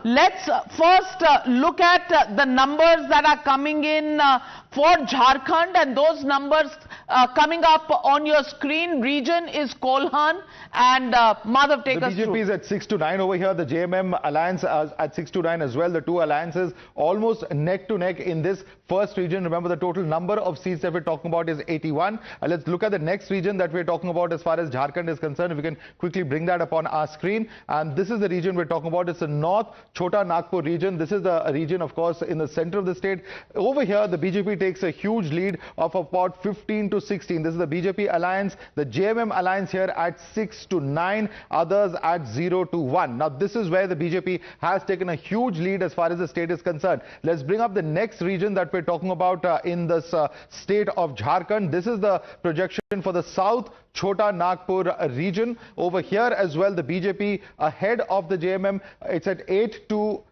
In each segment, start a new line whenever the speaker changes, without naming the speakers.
Let's first look at the numbers that are coming in for Jharkhand, and those numbers coming up on your screen. Region is Kolhan, and Madhav, take us through.
The BJP is at 6 to 9 over here. The JMM alliance at 6 to 9 as well. The two alliances almost neck to neck in this first region. Remember, the total number of seats that we're talking about is 81. Let's look at the next region that we're talking about as far as Jharkhand is concerned. If we can quickly bring that up on our screen. And this is the region we're talking about. It's the North Chota Nagpur region. This is the region, of course, in the center of the state. Over here, the BJP takes a huge lead of about 15 to 16. This is the BJP alliance. The JMM alliance here at 6 to 9. Others at 0 to 1. Now, this is where the BJP has taken a huge lead as far as the state is concerned. Let's bring up the next region that we're talking about in this state of Jharkhand. This is the projection for the South Chota Nagpur region. Over here as well, the BJP ahead of the JMM. It's at 8 to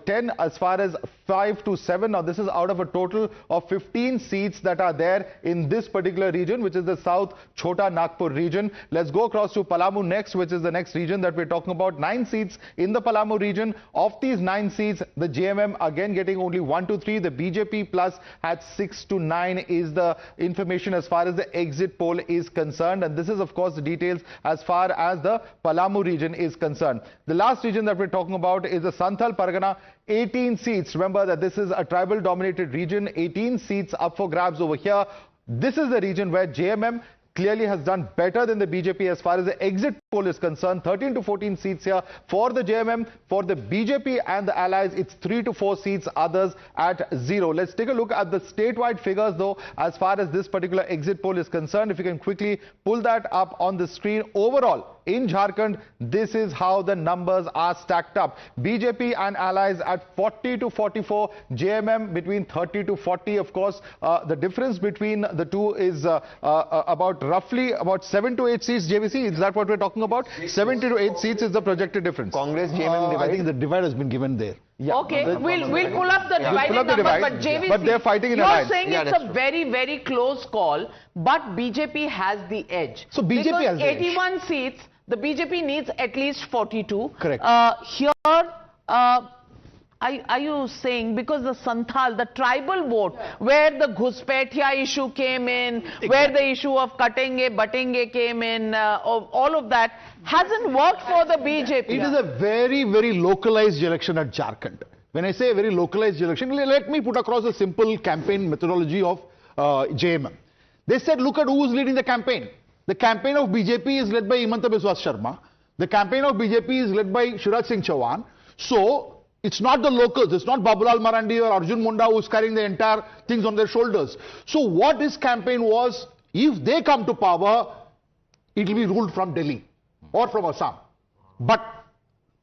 10 as far as 5 to 7. Now, this is out of a total of 15 seats that are there in this particular region, which is the South Chota Nagpur region. Let's go across to Palamu next, which is the next region that we're talking about. 9 seats in the Palamu region. Of these 9 seats, the JMM again getting only 1 to 3. The BJP plus at 6 to 9 is the information as far as the exit poll is concerned. And this is, of course, the details as far as the Palamu region is concerned. The last region that we're talking about is the Santhal Pargana. 18 seats. Remember that this is a tribal dominated region. 18 seats up for grabs over here. This is the region where JMM clearly has done better than the BJP as far as the exit poll is concerned. 13 to 14 seats here for the JMM. For the BJP and the allies, it's 3 to 4 seats, others at 0. Let's take a look at the statewide figures though as far as this particular exit poll is concerned. If you can quickly pull that up on the screen. Overall, in Jharkhand, this is how the numbers are stacked up. BJP and allies at 40 to 44, JMM between 30 to 40. Of course, the difference between the two is roughly about 7 to 8 seats. JVC, is that what we're talking about? 70 to 8 seats is the projected difference.
Congress, JMM,
I think the divide has been given there.
Yeah. Okay, we'll pull up the divided number, but JVC,
but they're fighting in
you're
alliance.
saying it's a very, very close call, but BJP has the edge.
So BJP
because
has the edge.
81 seats, the BJP needs at least 42.
Correct.
Here, are you saying because the Santhal, the tribal vote, where the Ghuspetia issue came in, exactly, where the issue of Katenge, Batenge came in, all of that hasn't worked for the BJP?
It is a very, very localized election at Jharkhand. When I say a very localized election, let me put across a simple campaign methodology of JMM. They said, look at who is leading the campaign. The campaign of BJP is led by Himanta Biswas Sharma. The campaign of BJP is led by Shivraj Singh Chauhan. So, it's not the locals. It's not Babulal Marandi or Arjun Munda who is carrying the entire things on their shoulders. So, what his campaign was, if they come to power, it will be ruled from Delhi or from Assam. But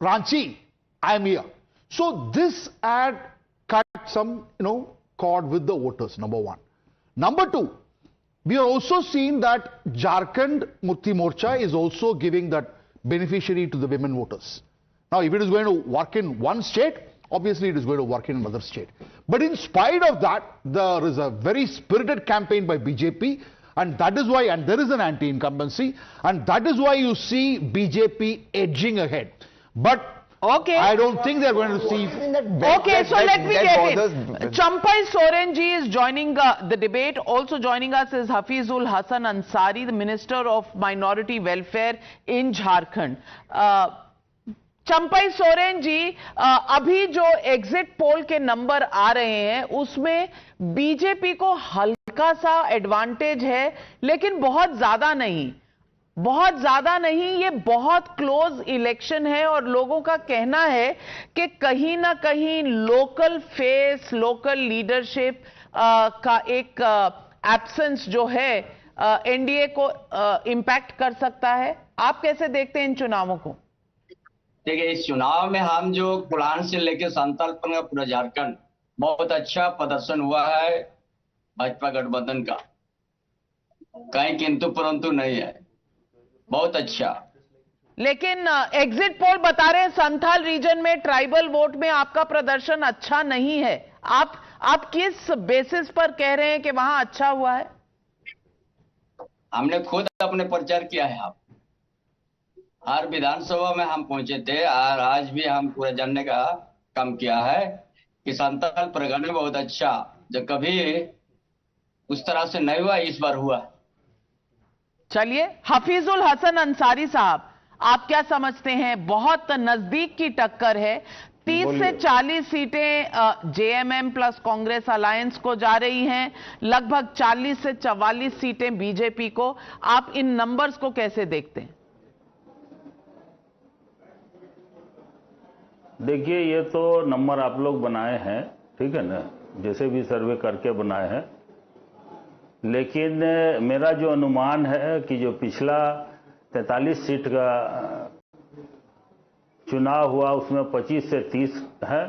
Ranchi, I am here. So, this ad cut some, cord with the voters, number one. Number two, we are also seeing that Jharkhand Mukti Morcha is also giving that beneficiary to the women voters. Now, if it is going to work in one state, obviously it is going to work in another state. But in spite of that, there is a very spirited campaign by BJP, and that is why, and there is an anti-incumbency, and that is why you see BJP edging ahead. But okay, I don't think they're going to see.
Okay, so let me get in. Champai Soren ji is joining the debate. Also joining us is Hafizul Hasan Ansari, the Minister of Minority Welfare in Jharkhand. Champai Soren ji, अभी जो exit poll के number आ रहे हैं उसमें BJP को हल्का सा advantage है, लेकिन बहुत ज्यादा नहीं, ये बहुत क्लोज इलेक्शन है और लोगों का कहना है कि कहीं ना कहीं लोकल फेस, लोकल लीडरशिप का एक एब्सेंस जो है एनडीए को इंपैक्ट कर सकता है. आप कैसे देखते हैं इन चुनावों को?
देखिए, इस चुनाव में हम जो कोल्हान से लेकर संथाल पर पूरा झारखंड बहुत अच्छा प्रदर्शन हुआ है भाजपा गठबंधन का, कहीं किंतु परंतु नहीं है, बहुत अच्छा.
लेकिन एग्जिट पोल बता रहे हैं संथाल रीजन में ट्राइबल वोट में आपका प्रदर्शन अच्छा नहीं है. आप किस बेसिस पर कह रहे हैं कि वहां अच्छा हुआ है?
हमने खुद अपने प्रचार किया है. हर विधानसभा में हम पहुंचे थे और आज भी हम पूरा जानने का काम किया है कि संथाल परगना बहुत अच्छा, जो कभी उस तरह से नहीं हुआ, इस बार हुआ।
चलिए, हफीजुल हसन अंसारी साहब, आप क्या समझते हैं? बहुत नजदीक की टक्कर है, 30 से 40 सीटें जेएमएम प्लस कांग्रेस अलायंस को जा रही हैं, लगभग 40 से 44 सीटें बीजेपी को। आप इन नंबर्स को कैसे देखते हैं?
देखिए, ये तो नंबर आप लोग बनाए हैं, ठीक है ना, जैसे भी सर्वे करके बनाए हैं, लेकिन मेरा जो अनुमान है कि जो पिछला 43 सीट का चुनाव हुआ उसमें 25 से 30 है,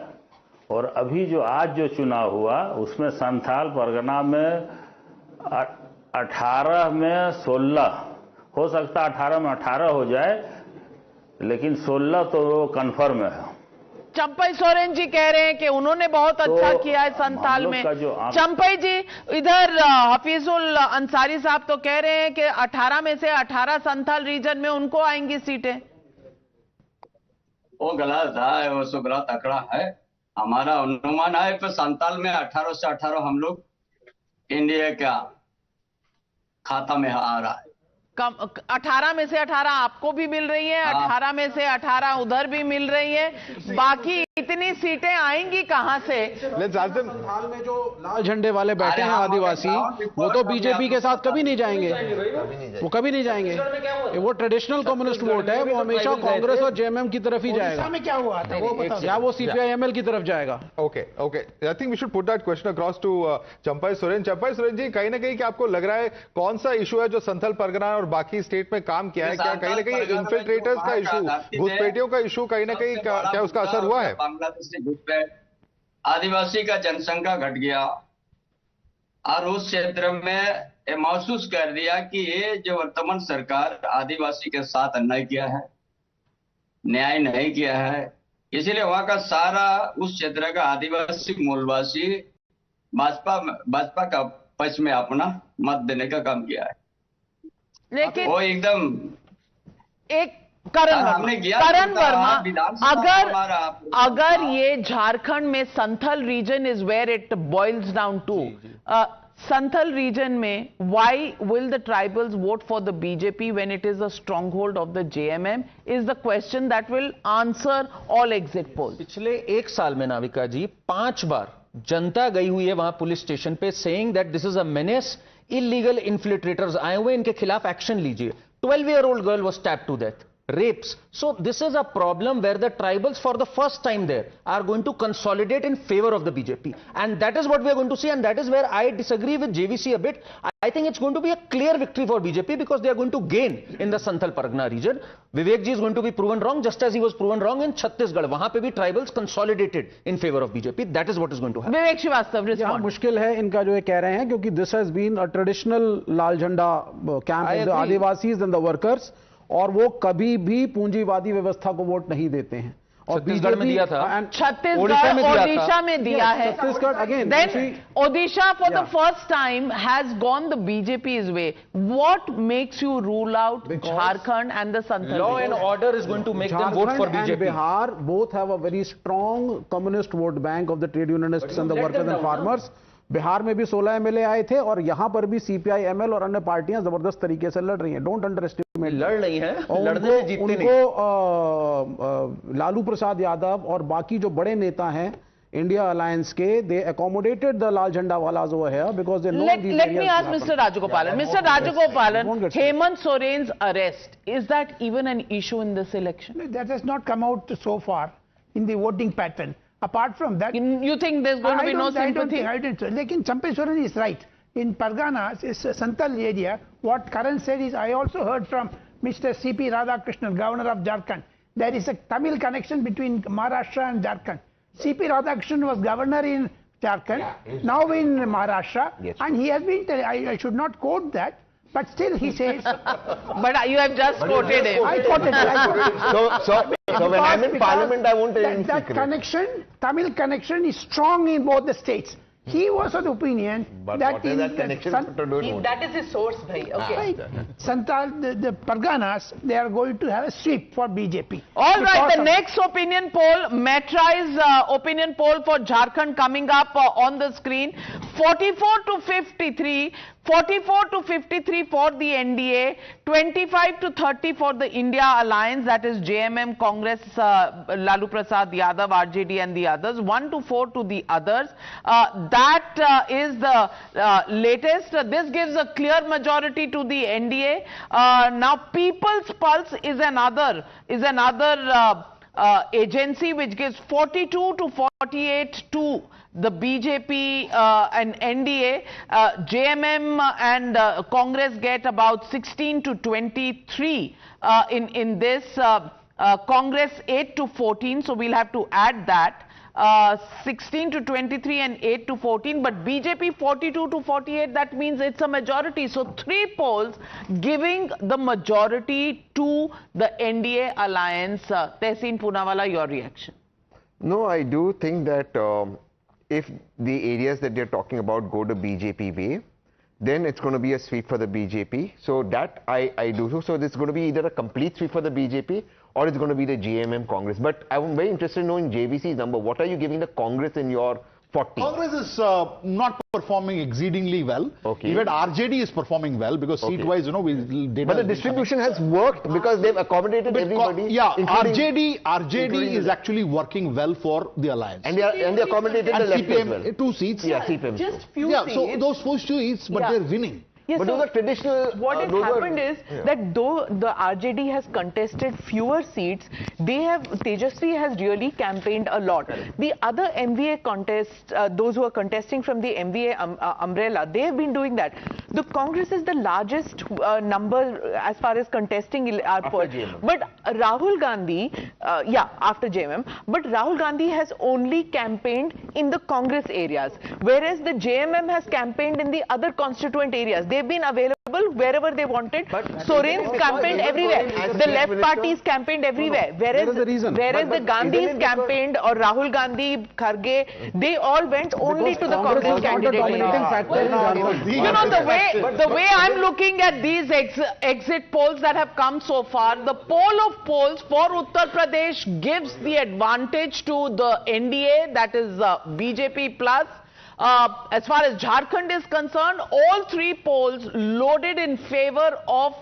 और अभी जो आज जो चुनाव हुआ उसमें संथाल परगना में 18 में 16 हो सकता, 18 में 18 हो जाए, लेकिन 16 तो कन्फर्म है।
चंपई सोरेन जी कह रहे हैं कि उन्होंने बहुत अच्छा किया है संथाल में। चंपई जी, इधर हफीजुल अंसारी साहब तो कह रहे हैं कि 18 में से 18 संथाल रीजन में उनको आएंगी सीटें।
वो गलत है, वो सब गलत आंकड़ा है। हमारा अनुमान है कि संथाल में 18 से 18 हम लोग एनडीए का खाता में आ रहा है।
18 में से 18 आपको भी मिल रही है, 18 में से 18 उधर भी मिल रही है, बाकी इतनी सीटें आएंगी कहां से?
हाल में जो लाल झंडे वाले बैठे हैं आदिवासी, वो तो बीजेपी के साथ कभी नहीं जाएंगे, वो कभी नहीं जाएंगे। वो ट्रेडिशनल कम्युनिस्ट वोट है, वो हमेशा कांग्रेस और जेएमएम की तरफ ही जाएगा। में क्या हुआ था वो बताओ, या वो सीपीआईएमएल की तरफ जाएगा।
Okay, I think we should put that question across to Champai Soren. Champai Soren ji, कहीं ना कहीं क्या आपको लग रहा है कौन सा इशू है जो संथाल परगना और बाकी स्टेट में काम किया है? क्या कहीं ना कहीं इन्फिल्ट्रेटर्स का इशू, घुसपैठियों का इशू कहीं ना कहीं क्या उसका असर हुआ है?
बांग्लादेश से घुसपैठ, आदिवासी का जनसंख्या घट गया और उस क्षेत्र में महसूस कर दिया कि ये जो वर्तमान सरकार आदिवासी के साथ अन्याय किया है, न्याय नहीं किया है, इसलिए वहां का सारा उस क्षेत्र का आदिवासी मूलवासी भाजपा का पक्ष में अपना मत देने का काम किया है। लेकिन वो एकदम
एक करण वर्मा, अगर ये झारखंड में Santhal region is where it boils down to, Santhal region में why will the tribals vote for the BJP when it is a stronghold of the JMM is the question that will answer all exit poll.
पिछले एक साल में नाविका जी 5 बार जनता गई हुई है वहां police station पे, saying that this is a menace, illegal infiltrators आए हुए, इनके खिलाफ एक्शन लीजिए। 12-year-old girl was stabbed to death, rapes. So this is a problem where the tribals for the first time there are going to consolidate in favor of the BJP, and that is what we are going to see, and that is where I disagree with JVC a bit. I think it's going to be a clear victory for BJP because they are going to gain in the Santhal Pargana region. Vivek ji is going to be proven wrong just as he was proven wrong in Chhattisgarh. वहां पे भी tribals consolidated in favor of BJP. That is what is going to happen.
Vivek Srivastava,
respond. मुश्किल है इनका जो ये कह रहे हैं, क्योंकि this has been a traditional लाल झंडा camp of the Adivasis and the workers, और वो कभी भी पूंजीवादी व्यवस्था को वोट नहीं देते हैं। और
छत्तीसगढ़ में दिया था,
छत्तीसगढ़ ओडिशा में दिया है,
Chhattisgarh again,
then Odisha for the first time has gone the BJP's way. What makes you rule out Jharkhand and the Santhal?
Law and order is going to make them vote for BJP.
And Bihar both have a very strong communist vote bank of the trade unionists and the workers and farmers. Bihar में भी 16 MLA आए थे, और यहां पर भी CPIML और अन्य पार्टियां जबरदस्त तरीके से लड़ रही हैं। डोंट अंडर एस्टिमेट,
लड़ रही हैं, लड़ने में जीतते नहीं।
उनको लालू प्रसाद यादव और बाकी जो बड़े नेता हैं इंडिया अलायंस के, दे अकोमोडेटेड द लाल झंडा वालाज over here because they know this.
Let me ask Mister Rajagopalan, Mister Rajagopalan, Hemant Soren's arrest, is that even an issue in this election?
That has not come out so far in the voting pattern. Apart from that,
you think there's going to be no sympathy?
I don't think. Lekin Champai Soren is right. In Parganas, is Santhal area, what Karan said is, I also heard from Mr. C.P. Radhakrishnan, governor of Jharkhand. There is a Tamil connection between Maharashtra and Jharkhand. C.P. Radhakrishnan was governor in Jharkhand, now in Maharashtra, and he has been, I should not quote that, but still he says.
But you have just quoted him.
I quoted it.
So when I'm in parliament, I won't
that connection, Tamil connection is strong in both the states. He was of the opinion
But
that
what is that connection to do with
That is his source, bhai. Okay.
Santal, the Parganas, they are going to have a sweep for BJP.
All right,
Because
the
of-
next opinion poll, Metrai's opinion poll for Jharkhand coming up on the screen. 44 to 53, 44 to 53 for the NDA, 25 to 30 for the India Alliance, that is JMM, Congress, Lalu Prasad Yadav, RJD and the others, 1 to 4 to the others. That is the latest. This gives a clear majority to the NDA. Now, People's Pulse is another agency which gives 42 to 48 to the BJP and NDA. JMM and Congress get about 16 to 23 in this. Congress 8 to 14, so we'll have to add that. 16 to 23 and 8 to 14, but BJP 42 to 48, that means it's a majority. So 3 polls giving the majority to the NDA alliance. Tehseen Poonawalla, your reaction?
No, I do think that if the areas that they're talking about go to BJP way, then it's going to be a sweep for the BJP. So that I do. So this is going to be either a complete sweep for the BJP or it's going to be the JMM Congress. But I'm very interested in knowing JVC's number. What are you giving the Congress in your 40?
Congress is not performing exceedingly well.
Okay.
Even RJD is performing well because seat-wise, you know,
but the distribution has worked because they've accommodated everybody.
Yeah, RJD is actually working well for the alliance.
And they accommodated the left as well.
2 seats.
Yeah, CPM.
Just few
Yeah,
seats.
so those 4 seats, but they're winning.
Yes,
But
so
those are traditional.
what has
those
happened
are,
is that though the RJD has contested fewer seats, Tejasvi has really campaigned a lot. The other MVA contest, those who are contesting from the MVA umbrella, they have been doing that. The Congress is the largest number as far as contesting our
JMM.
But Rahul Gandhi, after JMM, but Rahul Gandhi has only campaigned in the Congress areas, whereas the JMM has campaigned in the other constituent areas. They've been available wherever they wanted. Soren's campaigned everywhere. The left parties campaigned everywhere. Whereas the Gandhis campaigned, or Rahul Gandhi, Kharge, they all went only to the Congress candidate. You know, the way I'm looking at these exit polls that have come so far, the poll of polls for Uttar Pradesh gives the advantage to the NDA, that is BJP plus. As far as Jharkhand is concerned, all 3 polls loaded in favor of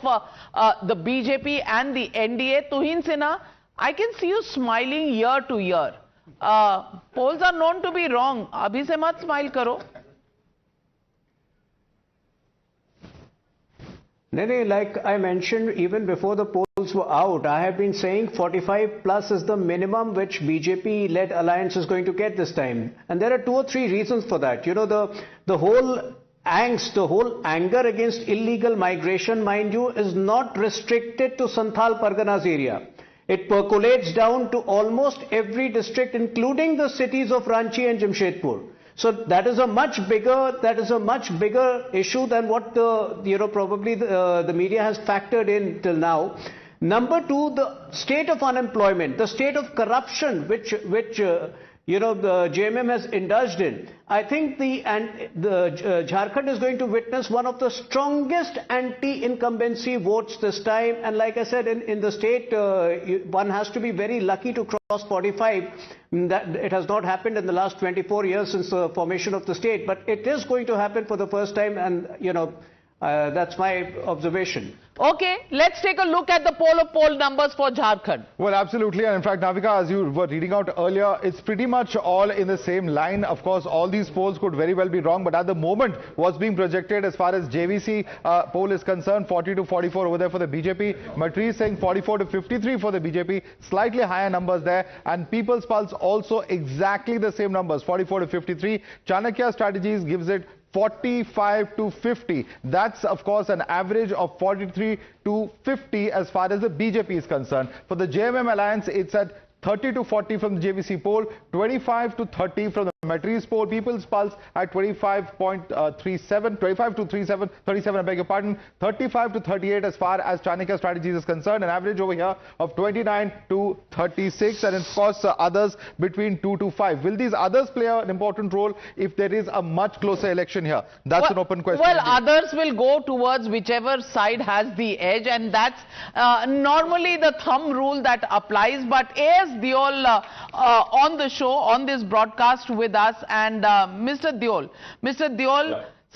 the BJP and the NDA. Tuhin Sinha, I can see you smiling year to year. Polls are known to be wrong. Abhi se mat smile karo.
No, like I mentioned even before the polls were out, I have been saying 45 plus is the minimum which BJP-led alliance is going to get this time. And there are 2 or 3 reasons for that. You know, the whole angst, the whole anger against illegal migration, mind you, is not restricted to Santhal Parganas area. It percolates down to almost every district, including the cities of Ranchi and Jamshedpur. So that is a much bigger issue than what probably the media has factored in till now. Number 2, the state of unemployment, the state of corruption which the JMM has indulged in. I think the Jharkhand is going to witness one of the strongest anti-incumbency votes this time. And like I said, in the state, one has to be very lucky to cross 45. That it has not happened in the last 24 years since the formation of the state, but it is going to happen for the first time, and that's my observation.
Okay, let's take a look at the poll numbers for Jharkhand.
Well, absolutely. And in fact, Navika, as you were reading out earlier, it's pretty much all in the same line. Of course, all these polls could very well be wrong, but at the moment, what's being projected as far as JVC poll is concerned, 40 to 44 over there for the BJP. Matri is saying 44 to 53 for the BJP, slightly higher numbers there. And People's Pulse also exactly the same numbers, 44 to 53. Chanakya Strategies gives it 45 to 50. That's, of course, an average of 43 to 50 as far as the BJP is concerned. For the JMM alliance, it's at 30 to 40 from the JVC poll, 25 to 30 from the Metri's poll, People's Pulse at 25.37, 25 to 37, I beg your pardon, 35 to 38 as far as Chanakya Strategies is concerned, an average over here of 29 to 36, and of course others between 2 to 5. Will these others play an important role if there is a much closer election here? That's an open question.
Well, others will go towards whichever side has the edge, and that's normally the thumb rule that applies. But A.S. Deol on the show, on this broadcast with us, and Mr. Deol,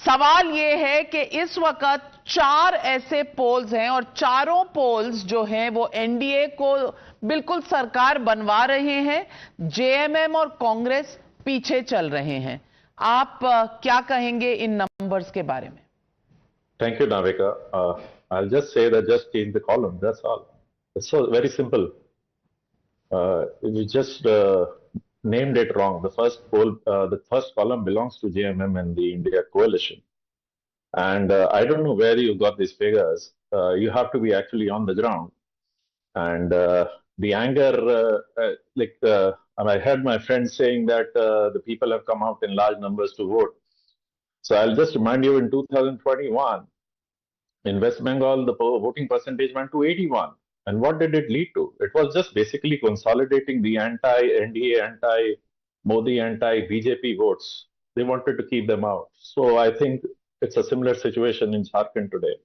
सवाल ये है कि इस वक्त 4 ऐसे poles हैं और चारों पोल्स जो हैं वो एनडीए को बिल्कुल सरकार बनवा रहे हैं, जेएमएम और कांग्रेस पीछे चल रहे हैं. आप क्या कहेंगे इन नंबर्स के बारे में?
Thank you, Navika. I'll just say that just change the column, that's all. It's so very simple. You just named it wrong. The first poll, the first column belongs to JMM and the India coalition. And I don't know where you got these figures. You have to be actually on the ground. And the anger, I heard my friends saying that the people have come out in large numbers to vote. So I'll just remind you, in 2021, in West Bengal, the voting percentage went to 81. And what did it lead to? It was just basically consolidating the anti-NDA, anti-Modi, anti-BJP votes. They wanted to keep them out. So I think it's a similar situation in Jharkhand today.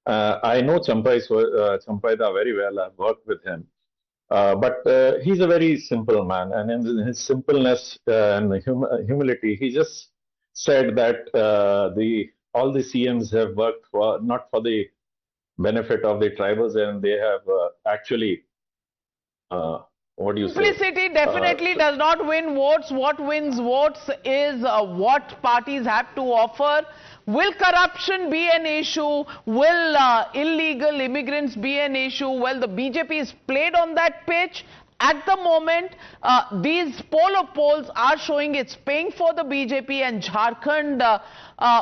I know Champaida very well. I've worked with him. But he's a very simple man. And in his simpleness and humility, he just said that all the CMs have worked not for the benefit of the tribals, and they have actually, what do you say?
Simplicity definitely does not win votes. What wins votes is what parties have to offer. Will corruption be an issue? Will illegal immigrants be an issue? Well, the BJP is played on that pitch. At the moment, these poll of polls are showing it's paying for the BJP, and Jharkhand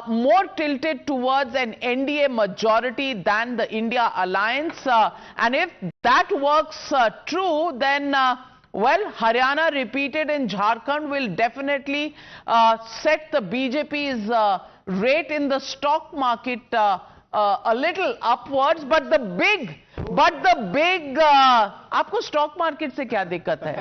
more tilted towards an NDA majority than the India alliance. And if that works true, then well, Haryana repeated in Jharkhand will definitely set the BJP's rate in the stock market a little upwards. But the big आपको stock market से क्या दिक्कत है?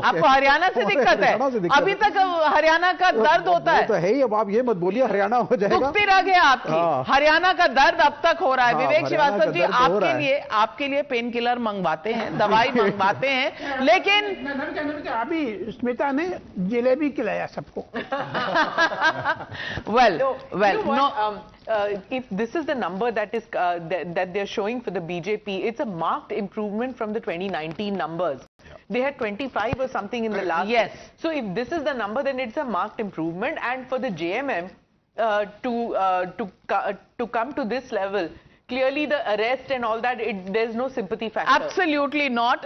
आपको हरियाणा से दिक्कत है? अभी तक हरियाणा का दर्द होता है.
तो है ही, अब आप ये मत बोलिए हरियाणा हो जाएगा.
दुखती रह गया आपकी. हरियाणा का दर्द अब तक हो रहा है. विवेक श्रीवास्तव जी, आपके लिए पेन किलर मंगवाते हैं, दवाई मंगवाते हैं, लेकिन
अभी स्मिता ने जलेबी खिलाया सबको.
If this is the number that is that they're showing for the BJP, it's a marked improvement from the 2019 numbers. Yeah. They had 25 or something in the last.
Yes.
So if this is the number, then it's a marked improvement. And for the JMM to come to this level, clearly the arrest and all that, there's no sympathy factor.
Absolutely not.